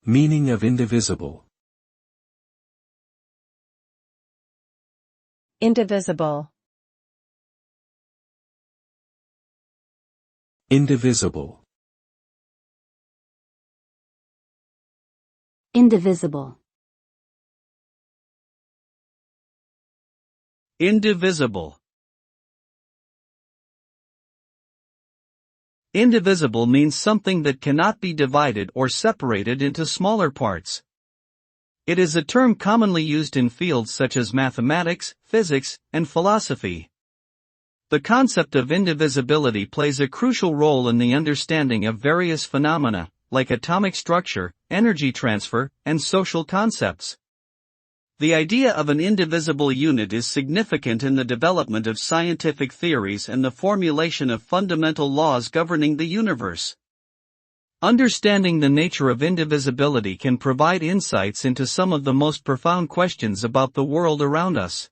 Meaning of indivisible. Indivisible. Indivisible. Indivisible. Indivisible. Indivisible means something that cannot be divided or separated into smaller parts. It is a term commonly used in fields such as mathematics, physics, and philosophy. The concept of indivisibility plays a crucial role in the understanding of various phenomena, like atomic structure, energy transfer, and social concepts. The idea of an indivisible unit is significant in the development of scientific theories and the formulation of fundamental laws governing the universe. Understanding the nature of indivisibility can provide insights into some of the most profound questions about the world around us.